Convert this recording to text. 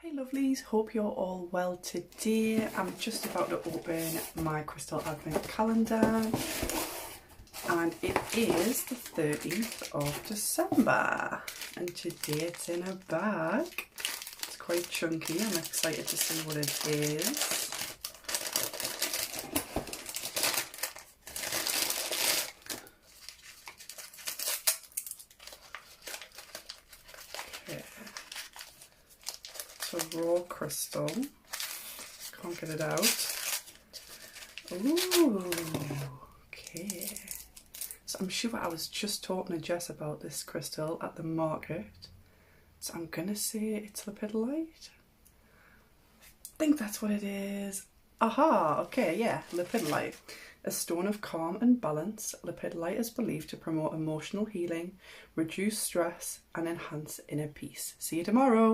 Hey lovelies, hope you're all well today. I'm just about to open my Crystal Advent calendar and it is the 13th of December and today it's in a bag. It's quite chunky, I'm excited to see what it is. Okay. It's a raw crystal, can't get it out. Ooh, okay. So I'm sure I was just talking to Jess about this crystal at the market. So I'm gonna say it's lepidolite. I think that's what it is. Aha, okay, yeah, lepidolite. A stone of calm and balance, lepidolite is believed to promote emotional healing, reduce stress and enhance inner peace. See you tomorrow.